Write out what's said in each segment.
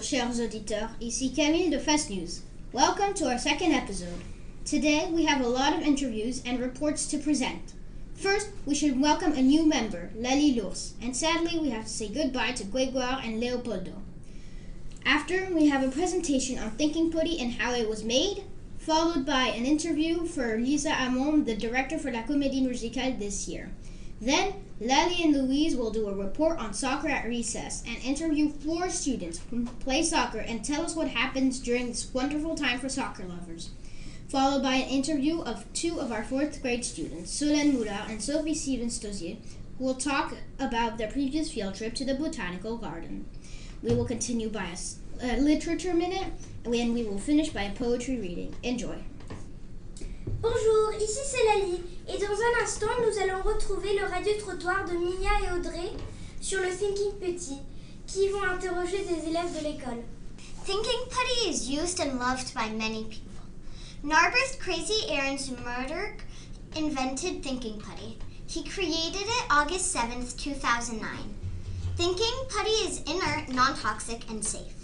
Bonjour, chers auditeurs. Ici Camille de Fast News. Welcome to our second episode. Today we have a lot of interviews and reports to present. First, we should welcome a new member, Lali Lours, and sadly we have to say goodbye to Grégoire and Leopoldo. After, we have a presentation on Thinking Putty and how it was made, followed by an interview for Lisa Hamon, the director for La Comédie Musicale this year. Then, Lali and Louise will do a report on soccer at recess and interview 4 students who play soccer and tell us what happens during this wonderful time for soccer lovers. Followed by an interview of 2 of our 4th grade students, Solène Moulard and Sophie Stevens-Tozier, who will talk about their previous field trip to the Botanical Garden. We will continue by a literature minute, and we will finish by a poetry reading. Enjoy. Bonjour, ici c'est Lali, et dans un instant nous allons retrouver le radio-trottoir de Mia et Audrey sur le Thinking Putty, qui vont interroger des élèves de l'école. Thinking Putty is used and loved by many people. Narberth Crazy Aaron's Murdoch invented Thinking Putty. He created it August 7th, 2009. Thinking Putty is inert, non-toxic, and safe.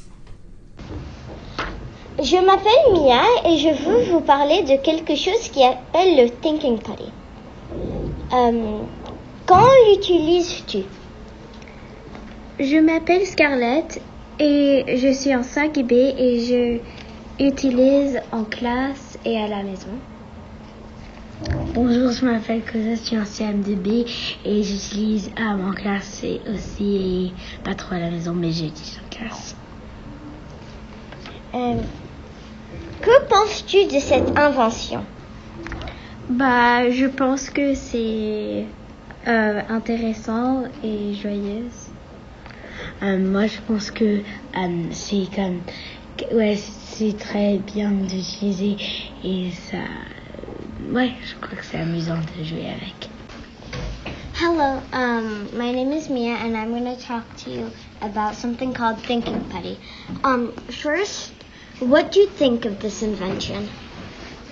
Je m'appelle Mia et je veux vous parler de quelque chose qui s'appelle le Thinking Putty. Quand l'utilises-tu? Je m'appelle Scarlett et je suis en 5B et je l'utilise en classe et à la maison. Bonjour, je m'appelle Cosette, je suis en CM2B et j'utilise en classe et aussi, pas trop à la maison, mais j'utilise en classe. Que penses-tu de cette invention? Je pense que c'est intéressant et joyeux. Moi, je pense que c'est très bien d'utiliser et ça... je crois que c'est amusant de jouer avec. Hello, my name is Mia and I'm going to talk to you about something called Thinking Putty. First, what do you think of this invention?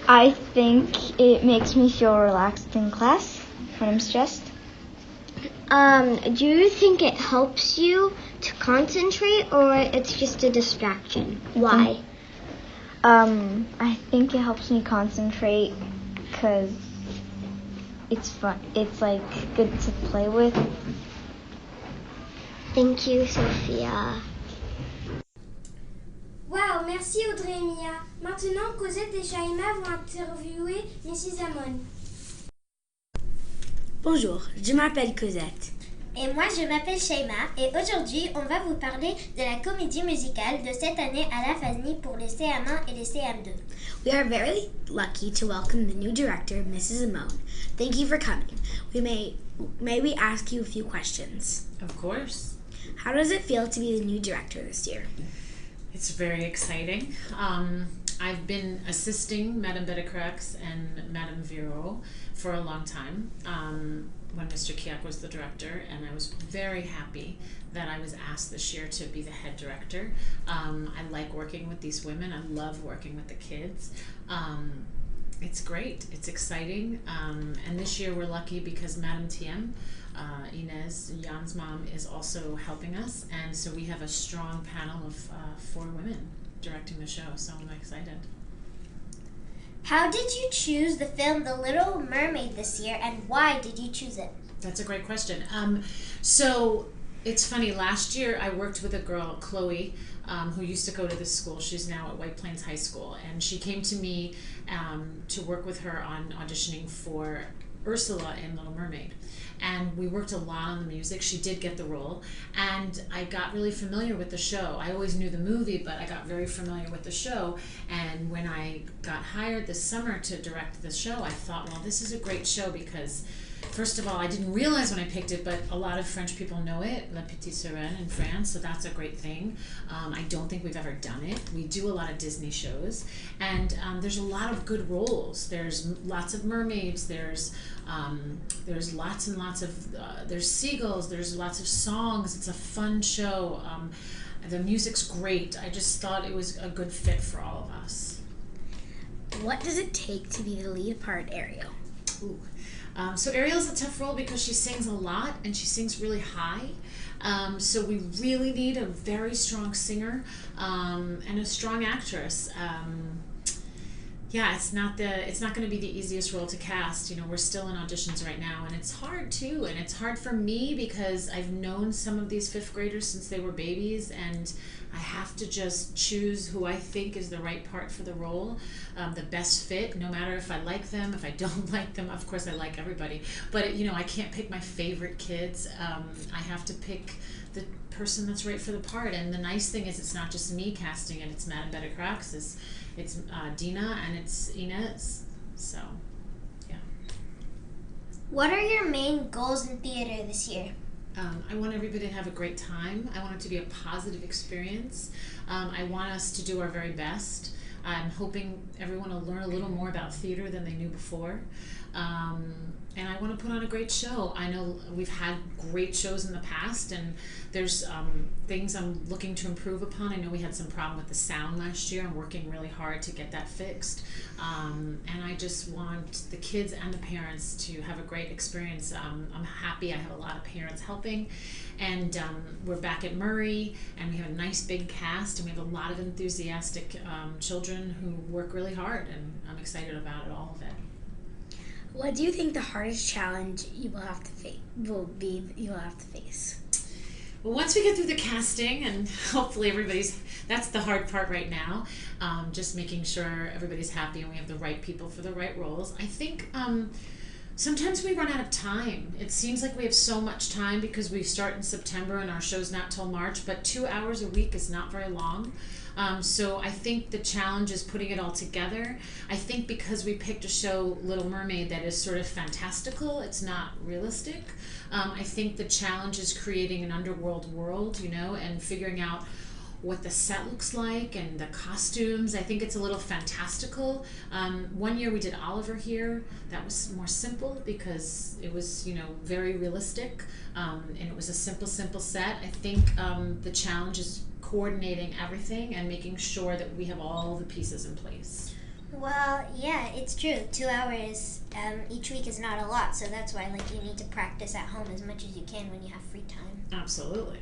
I think it makes me feel relaxed in class when I'm stressed. Do you think it helps you to concentrate or it's just a distraction? Why? I think it helps me concentrate because it's fun. It's good to play with. Thank you, Sophia. Wow, merci Audrey et Mia. Maintenant, Cosette et Shaima vont interviewer Mrs. Hamon. Bonjour, je m'appelle Cosette. Et moi, je m'appelle Shaima et aujourd'hui, on va vous parler de la comédie musicale de cette année à la FASNI pour les CM1 et les CM2. We are very lucky to welcome the new director, Mrs. Amon. Thank you for coming. May we ask you a few questions? Of course. How does it feel to be the new director this year? It's very exciting. I've been assisting Madame Betacrax and Madame Viro for a long time when Mr. Kiak was the director, and I was very happy that I was asked this year to be the head director. I like working with these women. I love working with the kids. It's great. It's exciting. And this year we're lucky because Madame Tiem, Inez, Jan's mom, is also helping us, and so we have a strong panel of 4 women directing the show, so I'm excited. How did you choose the film The Little Mermaid this year, and why did you choose it? That's a great question. So it's funny, last year I worked with a girl, Chloe, who used to go to this school. She's now at White Plains High School, and she came to me to work with her on auditioning for Ursula in Little Mermaid. And we worked a lot on the music. She did get the role, and I got really familiar with the show. I always knew the movie, but I got very familiar with the show, and when I got hired this summer to direct the show, I thought, well, this is a great show because, first of all, I didn't realize when I picked it, but a lot of French people know it, La Petite Sirène in France, so that's a great thing. I don't think we've ever done it. We do a lot of Disney shows, and there's a lot of good roles. There's lots of mermaids, there's lots and lots of, there's seagulls, there's lots of songs. It's a fun show. The music's great. I just thought it was a good fit for all of us. What does it take to be the lead part, Ariel? Ooh. So Ariel's a tough role because she sings a lot and she sings really high. So we really need a very strong singer and a strong actress. Yeah, it's not going to be the easiest role to cast. You know, we're still in auditions right now, and it's hard too. And it's hard for me because I've known some of these fifth graders since they were babies, and I have to just choose who I think is the right part for the role, the best fit, no matter if I like them, if I don't like them. Of course, I like everybody, but you know, I can't pick my favorite kids. I have to pick the person that's right for the part. And the nice thing is, it's not just me casting it; it's Madame Betacrax, it's Dina, and it's Inez. So, yeah. What are your main goals in theater this year? I want everybody to have a great time. I want it to be a positive experience. I want us to do our very best. I'm hoping everyone will learn a little more about theater than they knew before. And I want to put on a great show. I know we've had great shows in the past, and there's things I'm looking to improve upon. I know we had some problem with the sound last year. I'm working really hard to get that fixed. And I just want the kids and the parents to have a great experience. I'm happy I have a lot of parents helping. And we're back at Murray, and we have a nice big cast, and we have a lot of enthusiastic children who work really hard, and I'm excited about it, all of it. What do you think the hardest challenge you will have to face? Well, once we get through the casting, and hopefully that's the hard part right now, just making sure everybody's happy and we have the right people for the right roles. I think sometimes we run out of time. It seems like we have so much time because we start in September and our show's not till March, but 2 hours a week is not very long. So I think the challenge is putting it all together. I think because we picked a show, Little Mermaid, that is sort of fantastical, it's not realistic. I think the challenge is creating an underworld world, you know, and figuring out what the set looks like and the costumes. I think it's a little fantastical. One year we did Oliver here. That was more simple because it was, you know, very realistic, and it was a simple set. I think the challenge is coordinating everything and making sure that we have all the pieces in place. Well, yeah, it's true. 2 hours each week is not a lot, so that's why you need to practice at home as much as you can when you have free time. Absolutely.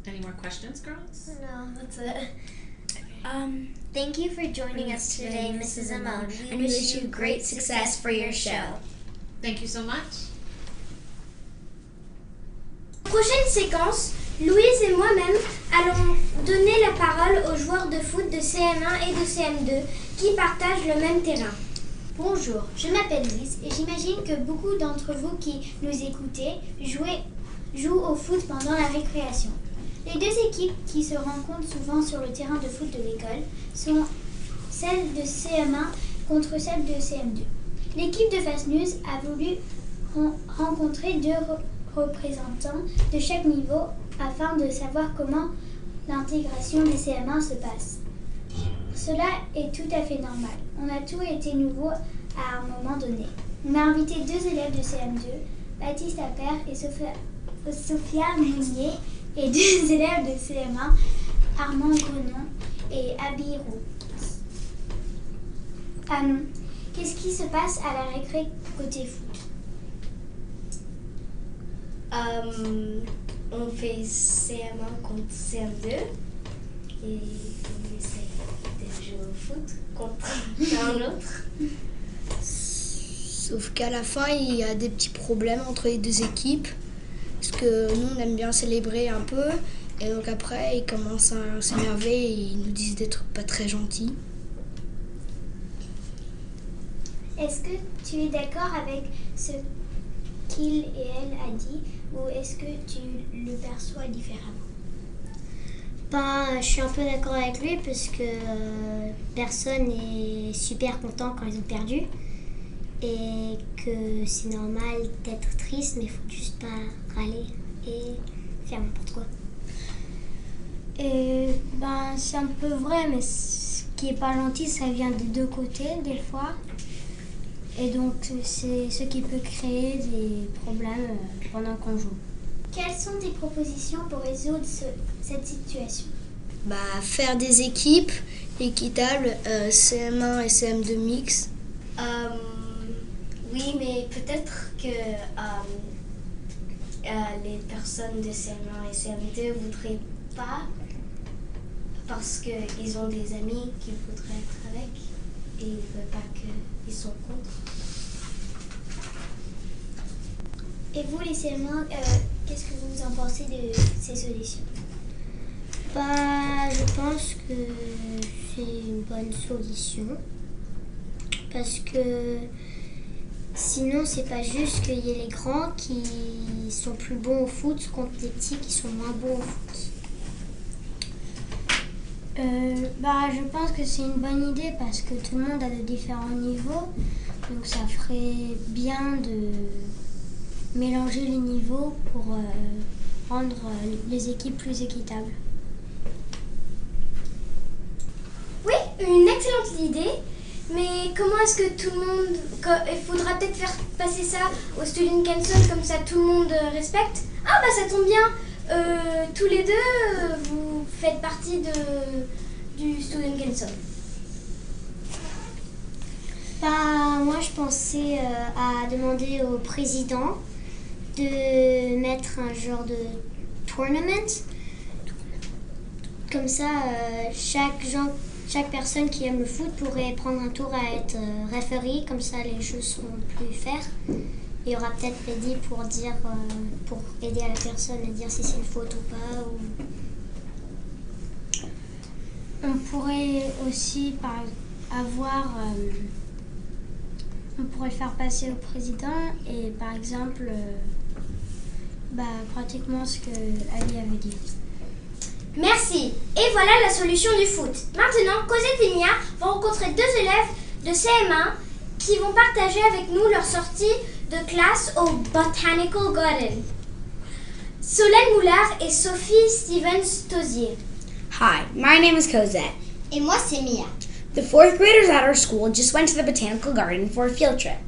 Any more questions, girls? No, that's it. Thank you for joining us today, Mrs. Amon. And we wish you great success for your show. Thank you so much. Prochaine séquence, Louise et moi-même allons donner la parole aux joueurs de foot de CM1 et de CM2 qui partagent le même terrain. Bonjour, je m'appelle Louise et j'imagine que beaucoup d'entre vous qui nous écoutez jouent au foot pendant la récréation. Les deux équipes qui se rencontrent souvent sur le terrain de foot de l'école sont celles de CM1 contre celles de CM2. L'équipe de Fast News a voulu rencontrer deux représentants de chaque niveau afin de savoir comment l'intégration des CM1 se passe. Cela est tout à fait normal. On a tous été nouveaux à un moment donné. On a invité deux élèves de CM2, Baptiste Appert et Sophia Mounier, et deux élèves de CM1, Armand Grenon et Abby Roux. Qu'est-ce qui se passe à la récré côté foot? On fait CM1 contre CM2 et on essaie de jouer au foot contre l'un l'autre. Sauf qu'à la fin, il y a des petits problèmes entre les deux équipes. Parce que nous, on aime bien célébrer un peu. Et donc après, ils commencent à s'énerver et ils nous disent des trucs pas très gentils. Est-ce que tu es d'accord avec ce qu'il et elle a dit ou est-ce que tu le perçois différemment? Je suis un peu d'accord avec lui parce que personne n'est super content quand ils ont perdu et que c'est normal d'être triste mais il faut juste pas râler et faire n'importe quoi. Et c'est un peu vrai, mais ce qui est pas gentil ça vient des deux côtés des fois et donc c'est ce qui peut créer des problèmes pendant qu'on joue. Quelles sont tes propositions pour résoudre cette situation? Faire des équipes équitables, CM1 et CM2 mix. Oui, mais peut-être que les personnes de CM1 et CM2 voudraient pas parce qu'ils ont des amis qu'ils voudraient être avec et ils ne veulent pas qu'ils sont contre. Et vous, les CM1, qu'est-ce que vous en pensez de ces solutions? Bah, je pense que c'est une bonne solution. Parce que sinon, c'est pas juste qu'il y ait les grands qui sont plus bons au foot contre les petits qui sont moins bons au foot. Bah, je pense que c'est une bonne idée parce que tout le monde a de différents niveaux. Donc ça ferait bien de mélanger les niveaux pour rendre les équipes plus équitables. Oui, une excellente idée. Mais comment est-ce que tout le monde... Il faudra peut-être faire passer ça au Student Council, comme ça tout le monde respecte. Ah bah ça tombe bien, tous les deux, vous faites partie du Student Council. Bah, moi, je pensais à demander au président de mettre un genre de tournament. Comme ça, chaque personne qui aime le foot pourrait prendre un tour à être référé, comme ça les jeux seront plus fair. Il y aura peut-être Reddy pour dire, pour aider à la personne à dire si c'est une faute ou pas. On pourrait aussi on pourrait le faire passer au président et par exemple, pratiquement ce que Ali avait dit. Merci. Et voilà la solution du foot. Maintenant, Cosette et Mia vont rencontrer deux élèves de CM1 qui vont partager avec nous leur sortie de classe au Botanical Garden. Solène Moulard et Sophie Stevens-Tosier. Hi, my name is Cosette. Et moi, c'est Mia. The fourth graders at our school just went to the botanical garden for a field trip.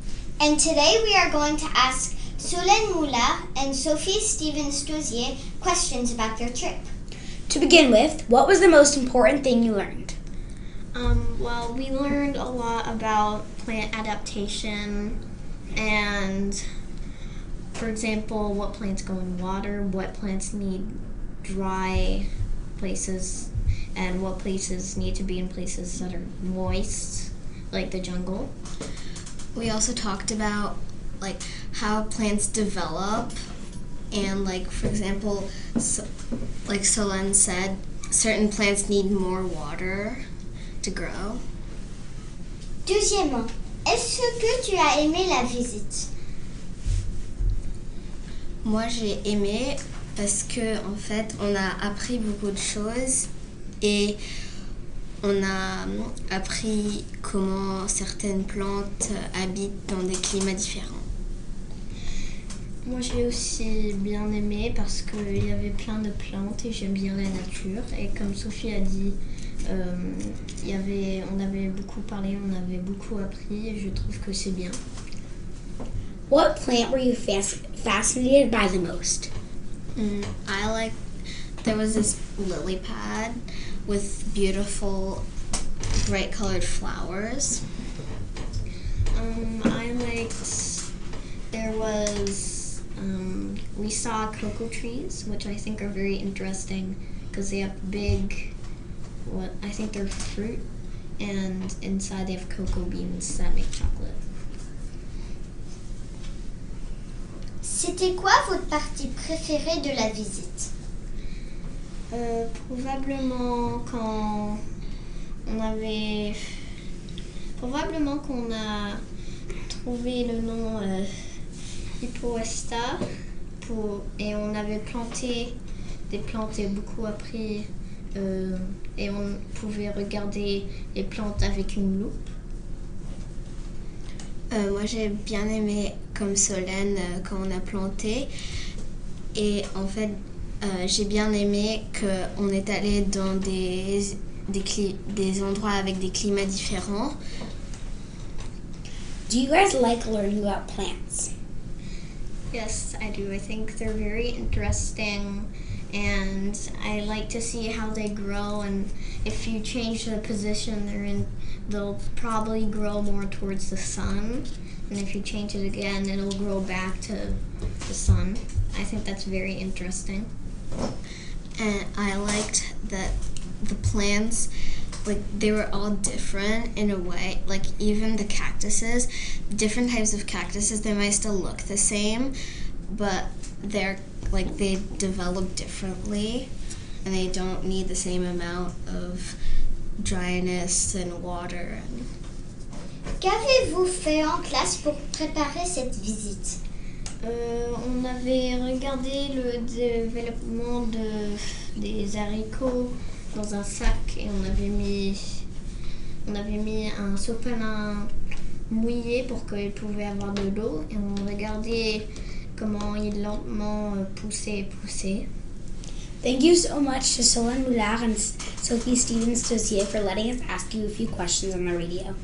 And today we are going to ask Solène Moulard and Sophie Stevens-Tosier questions about their trip. To begin with, what was the most important thing you learned? Well, we learned a lot about plant adaptation and, for example, what plants go in water, what plants need dry places, and what places need to be in places that are moist, like the jungle. We also talked about how plants develop, and for example, like Solène said, certain plants need more water to grow. Deuxièmement, est-ce que tu as aimé la visite? Moi, j'ai aimé parce que en fait, on a appris beaucoup de choses et on a appris comment certaines plantes habitent dans des climats différents. Moi, j'ai aussi bien aimé parce qu'il y avait plein de plantes et j'aime bien la nature. Et comme Sophie a dit, on avait beaucoup parlé, on avait beaucoup appris et je trouve que c'est bien. What plant were you fascinated by the most? There was this lily pad with beautiful bright colored flowers. We saw cocoa trees, which I think are very interesting because they have I think they're fruit, and inside they have cocoa beans that make chocolate. C'était quoi votre partie préférée de la visite? Probablement qu'on a trouvé le nom Hippoesta et on avait planté des plantes et beaucoup appris et on pouvait regarder les plantes avec une loupe. Moi j'ai bien aimé comme Solène quand on a planté et en fait j'ai bien aimé qu'on est allé dans des endroits avec des climats différents. Do you guys like learning about plants? Yes, I do. I think they're very interesting and I like to see how they grow, and if you change the position they're in, they'll probably grow more towards the sun and if you change it again, it'll grow back to the sun. I think that's very interesting. And I liked that the plants, like, they were all different in a way. Like, even the cactuses, different types of cactuses, they might still look the same, but they're, like, they develop differently, and they don't need the same amount of dryness and water. Qu'avez-vous fait en classe pour préparer cette visite? On avait regardé le développement des haricots dans un sac et on avait mis un sopalin mouillé pour qu'il pouvait avoir de l'eau et on regardait comment il lentement poussait. Thank you so much to Solène Moulard and Sophie Stevens-Dozier for letting us ask you a few questions on the radio.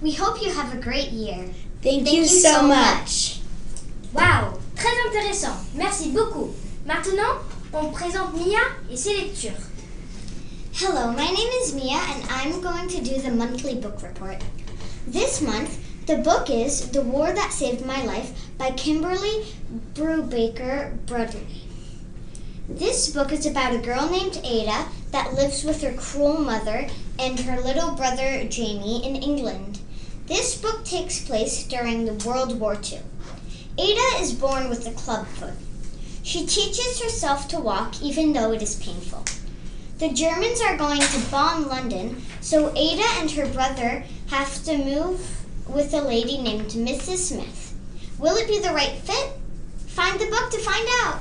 We hope you have a great year. Thank you so much. Waouh, très intéressant. Merci beaucoup. Maintenant, on présente Mia et ses lectures. Hello, my name is Mia and I'm going to do the monthly book report. This month, the book is The War That Saved My Life by Kimberly Brubaker Brudley. This book is about a girl named Ada that lives with her cruel mother and her little brother Jamie in England. This book takes place during the World War II. Ada is born with a club foot. She teaches herself to walk even though it is painful. The Germans are going to bomb London, so Ada and her brother have to move with a lady named Mrs. Smith. Will it be the right fit? Find the book to find out.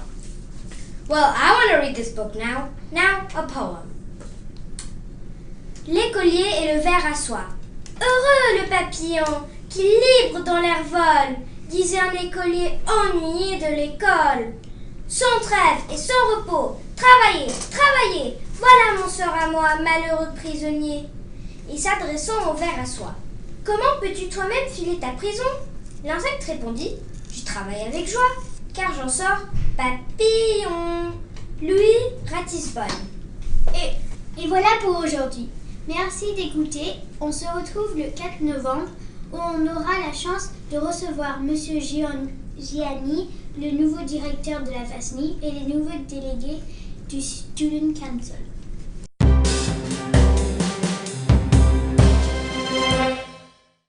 Well, I want to read this book now. Now, a poem. L'écolier et le ver à soie. Heureux le papillon qui libre dans l'air vole, disait un écolier ennuyé de l'école. Sans trêve et sans repos, travaillez, travaillez, voilà mon sort à moi, malheureux prisonnier. Et s'adressant au ver à soie. Comment peux-tu toi-même filer ta prison? L'insecte répondit, je travaille avec joie, car j'en sors papillon. Louis Ratisbonne. Et voilà pour aujourd'hui. Merci d'écouter. On se retrouve le 4 novembre où on aura la chance de recevoir Monsieur Gianni, le nouveau directeur de la FASNI et les nouveaux délégués du Student Council.